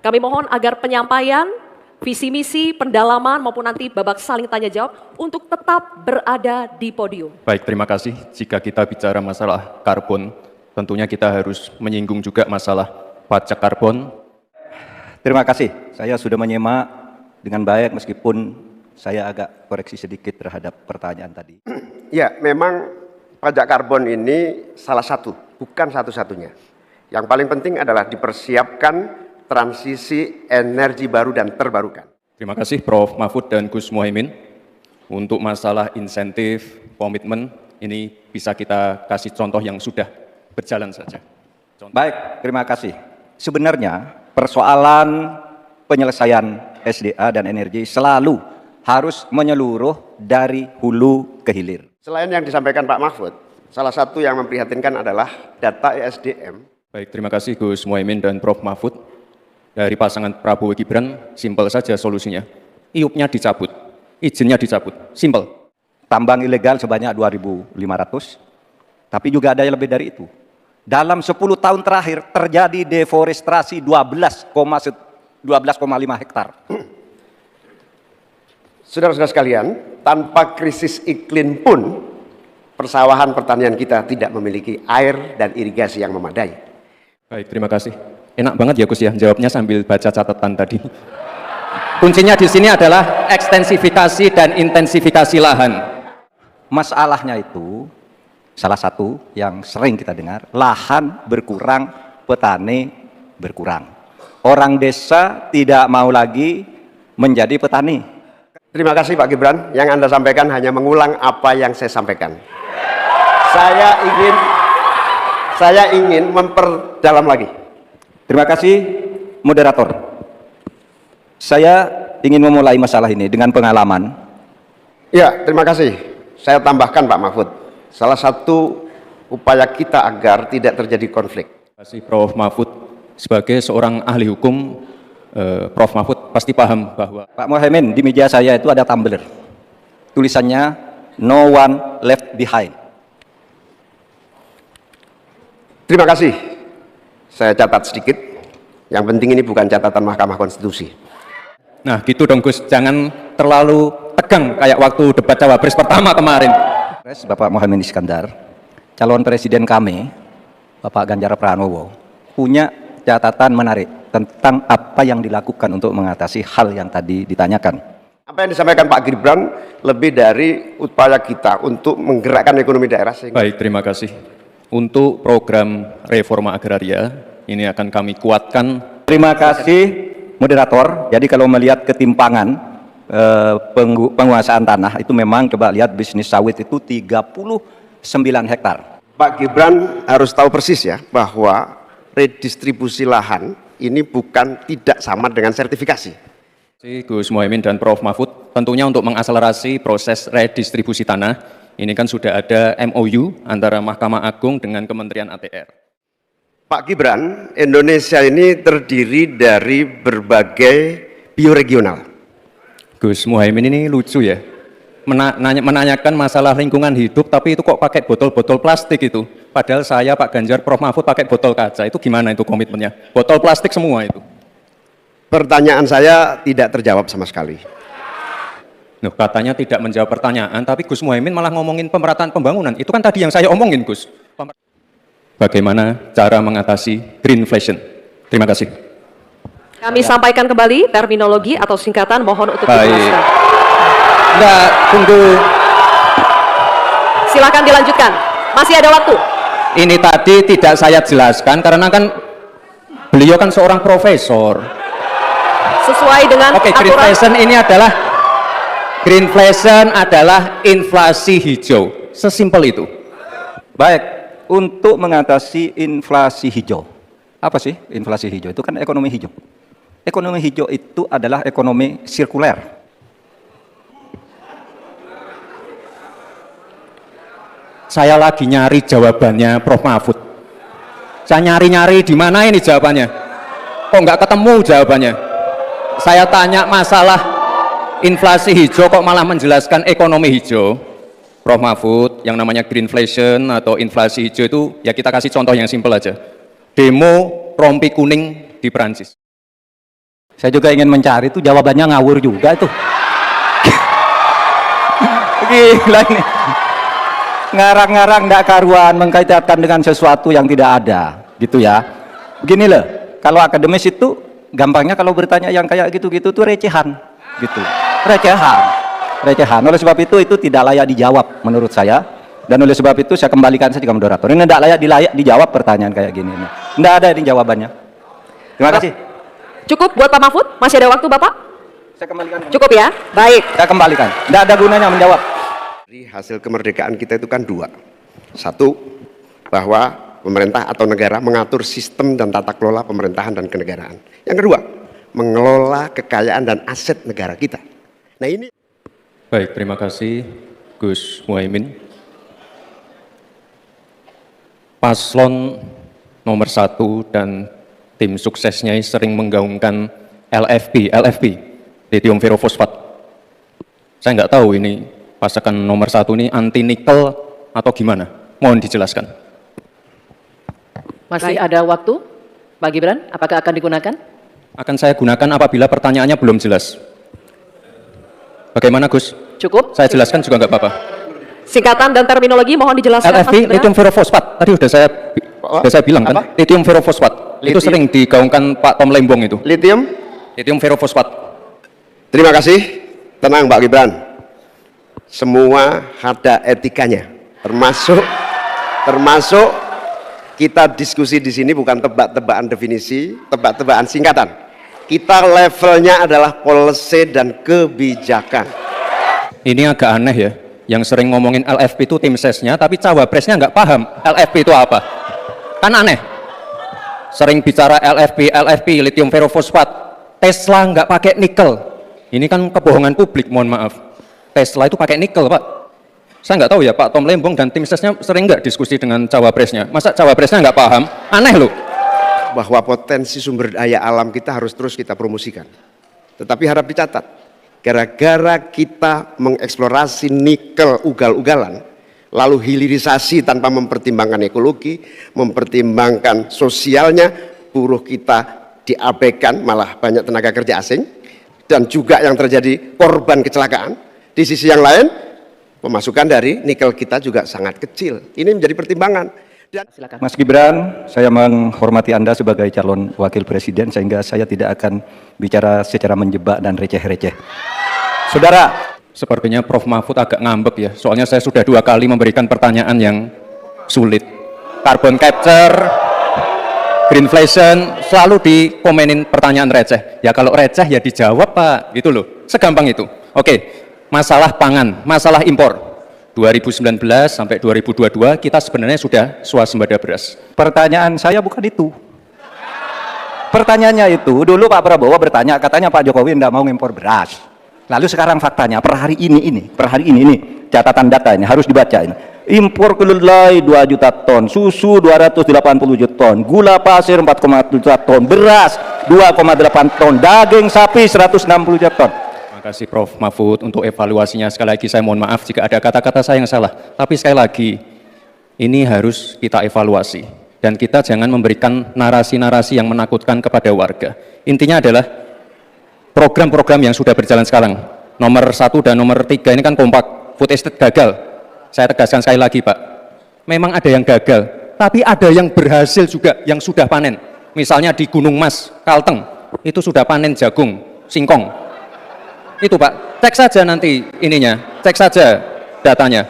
Kami mohon agar penyampaian, visi misi, pendalaman maupun nanti babak saling tanya jawab untuk tetap berada di podium. Baik, terima kasih. Jika kita bicara masalah karbon, tentunya kita harus menyinggung juga masalah pajak karbon. Terima kasih. Saya sudah menyimak dengan baik meskipun saya agak koreksi sedikit terhadap pertanyaan tadi. Ya, memang pajak karbon ini salah satu, bukan satu-satunya. Yang paling penting adalah dipersiapkan transisi energi baru dan terbarukan. Terima kasih Prof. Mahfud dan Gus Muhaimin. Untuk masalah insentif, komitmen, ini bisa kita kasih contoh yang sudah berjalan saja. Baik, terima kasih. Sebenarnya persoalan penyelesaian SDA dan energi selalu harus menyeluruh dari hulu ke hilir. Selain yang disampaikan Pak Mahfud, salah satu yang memprihatinkan adalah data ESDM. Baik, terima kasih Gus Muhaimin dan Prof. Mahfud. Dari pasangan Prabowo Gibran, simpel saja solusinya. IUP-nya dicabut, izinnya dicabut, simpel. Tambang ilegal sebanyak 2.500, tapi juga ada yang lebih dari itu. Dalam 10 tahun terakhir terjadi deforestasi 12,5 hektar. Saudara-saudara sekalian, tanpa krisis iklim pun, persawahan pertanian kita tidak memiliki air dan irigasi yang memadai. Baik, terima kasih. Enak banget ya Gus ya, jawabnya sambil baca catatan tadi. Kuncinya di sini adalah ekstensifikasi dan intensifikasi lahan. Masalahnya itu, salah satu yang sering kita dengar, lahan berkurang, petani berkurang. Orang desa tidak mau lagi menjadi petani. Terima kasih Pak Gibran, yang Anda sampaikan hanya mengulang apa yang saya sampaikan. Saya ingin memperdalam lagi. Terima kasih, moderator. Saya ingin memulai masalah ini dengan pengalaman. Ya, terima kasih. Saya tambahkan Pak Mahfud, salah satu upaya kita agar tidak terjadi konflik. Terima kasih Prof. Mahfud. Sebagai seorang ahli hukum, Prof. Mahfud pasti paham bahwa... Pak Muhaimin, di meja saya itu ada tumbler. Tulisannya, no one left behind. Terima kasih. Saya catat sedikit, yang penting ini bukan catatan Mahkamah Konstitusi. Nah gitu dong Gus, jangan terlalu tegang kayak waktu debat Cawapres pertama kemarin. Bapak Muhaimin Iskandar, calon presiden kami, Bapak Ganjar Pranowo, punya catatan menarik tentang apa yang dilakukan untuk mengatasi hal yang tadi ditanyakan. Apa yang disampaikan Pak Gibran lebih dari upaya kita untuk menggerakkan ekonomi daerah. Baik, terima kasih. Untuk program reforma agraria, ini akan kami kuatkan. Terima kasih moderator. Jadi kalau melihat ketimpangan penguasaan tanah, itu memang coba lihat bisnis sawit itu 39 hektar. Pak Gibran harus tahu persis ya, bahwa redistribusi lahan ini bukan tidak sama dengan sertifikasi. Gus Muhaimin dan Prof. Mahfud, tentunya untuk mengakselerasi proses redistribusi tanah, ini kan sudah ada MOU antara Mahkamah Agung dengan Kementerian ATR. Pak Gibran, Indonesia ini terdiri dari berbagai bioregional. Gus Muhaimin ini lucu ya, menanyakan masalah lingkungan hidup, tapi itu kok pakai botol-botol plastik itu. Padahal saya, Pak Ganjar, Prof. Mahfud pakai botol kaca. Itu gimana itu komitmennya? Botol plastik semua itu. Pertanyaan saya tidak terjawab sama sekali. Loh, katanya tidak menjawab pertanyaan, tapi Gus Muhaimin malah ngomongin pemerataan pembangunan. Itu kan tadi yang saya omongin, Gus. Bagaimana cara mengatasi greenflation? Terima kasih. Kami sampaikan kembali terminologi atau singkatan, mohon untuk Baik. dijelaskan. Enggak, tunggu. Silakan dilanjutkan. Masih ada waktu. Ini tadi tidak saya jelaskan karena kan beliau kan seorang profesor. Sesuai dengan Oke, aturan. Greenflation adalah inflasi hijau. Sesimpel itu. Baik, untuk mengatasi inflasi hijau. Apa sih inflasi hijau? Itu kan ekonomi hijau. Ekonomi hijau itu adalah ekonomi sirkuler. Saya lagi nyari jawabannya Prof. Mahfud. Saya nyari-nyari di mana ini jawabannya. Kok nggak ketemu jawabannya? Saya tanya masalah inflasi hijau kok malah menjelaskan ekonomi hijau. Prof. Mahfud, yang namanya greenflation atau inflasi hijau itu ya kita kasih contoh yang simpel aja. Demo rompi kuning di Perancis. Saya juga ingin mencari itu, jawabannya ngawur juga itu. Gila ini. Ngarang-ngarang ndak karuan, mengkaitkan dengan sesuatu yang tidak ada, gitu ya. Begini loh, kalau akademis itu gampangnya kalau bertanya yang kayak gitu-gitu tuh recehan, gitu. Recehan. Oleh sebab itu tidak layak dijawab menurut saya. Dan oleh sebab itu saya kembalikan saja ke moderator. Ini tidak layak dijawab pertanyaan kayak gini. Tidak ada ini jawabannya. Terima kasih. Cukup buat Pak Mahfud? Masih ada waktu Bapak? Saya kembalikan. Cukup ya? Baik. Saya kembalikan. Tidak ada gunanya menjawab. Jadi hasil kemerdekaan kita itu kan dua. Satu, bahwa pemerintah atau negara mengatur sistem dan tata kelola pemerintahan dan kenegaraan. Yang kedua, mengelola kekayaan dan aset negara kita. Nah ini. Baik, terima kasih Gus Muhaimin. Paslon nomor 1 dan tim suksesnya sering menggaungkan LFP, lithium ferrofosfat. Saya nggak tahu ini pasangan nomor 1 ini anti nikel atau gimana? Mohon dijelaskan. Masih ada waktu, Pak Gibran, apakah akan digunakan? Akan saya gunakan apabila pertanyaannya belum jelas. Bagaimana Gus? Cukup? Saya jelaskan juga nggak apa-apa. Singkatan dan terminologi mohon dijelaskan. Mas LFP, Gibran. lithium ferrofosfat. Tadi sudah saya bilang kan, lithium ferrofosfat. Itu sering digaungkan Pak Tom Lembong itu. Lithium. Lithium ferrofosfat. Terima kasih. Tenang Pak Gibran. Semua ada etikanya. Termasuk kita diskusi di sini bukan tebak-tebakan definisi, tebak-tebakan singkatan. Kita levelnya adalah policy dan kebijakan. Ini agak aneh ya. Yang sering ngomongin LFP itu tim sesnya, tapi cawapresnya nggak paham LFP itu apa. Kan aneh. Sering bicara LFP, lithium ferrofosfat. Tesla nggak pakai nikel. Ini kan kebohongan publik, mohon maaf. Tesla itu pakai nikel, Pak. Saya nggak tahu ya, Pak Tom Lembong dan tim sesnya sering nggak diskusi dengan cawapresnya. Masa cawapresnya nggak paham? Aneh loh. Bahwa potensi sumber daya alam kita harus terus kita promosikan. Tetapi harap dicatat, gara-gara kita mengeksplorasi nikel ugal-ugalan, lalu hilirisasi tanpa mempertimbangkan ekologi, mempertimbangkan sosialnya, buruh kita diabaikan, malah banyak tenaga kerja asing, dan juga yang terjadi korban kecelakaan. Di sisi yang lain, pemasukan dari nikel kita juga sangat kecil. Ini menjadi pertimbangan. Dan Silakan. Mas Gibran, saya menghormati Anda sebagai calon wakil presiden sehingga saya tidak akan bicara secara menjebak dan receh-receh. Saudara, Sepertinya Prof. Mahfud agak ngambek ya, soalnya saya sudah 2 kali memberikan pertanyaan yang sulit. Carbon capture, greenflation, selalu dikomenin pertanyaan receh. Ya kalau receh ya dijawab Pak, gitu loh, segampang itu. Oke, masalah pangan, masalah impor. 2019 sampai 2022 kita sebenarnya sudah swasembada beras. pertanyaan saya bukan itu. Pertanyaannya itu, dulu Pak Prabowo bertanya, katanya Pak Jokowi tidak mau impor beras. Lalu sekarang faktanya, per hari ini, catatan data ini harus dibaca ini. Impor kedelai 2 juta ton, susu 280 juta ton, gula pasir 4,7 juta ton, beras 2,8 ton, daging sapi 160 juta ton. Terima kasih Prof. Mahfud untuk evaluasinya. Sekali lagi saya mohon maaf jika ada kata-kata saya yang salah. Tapi sekali lagi, ini harus kita evaluasi. Dan kita jangan memberikan narasi-narasi yang menakutkan kepada warga. Intinya adalah program-program yang sudah berjalan sekarang. Nomor 1 dan nomor 3 ini kan kompak. Food estate gagal. Saya tegaskan sekali lagi Pak. Memang ada yang gagal. Tapi ada yang berhasil juga, yang sudah panen. Misalnya di Gunung Mas, Kalteng. Itu sudah panen jagung, singkong. Itu Pak, cek saja nanti ininya, cek saja datanya.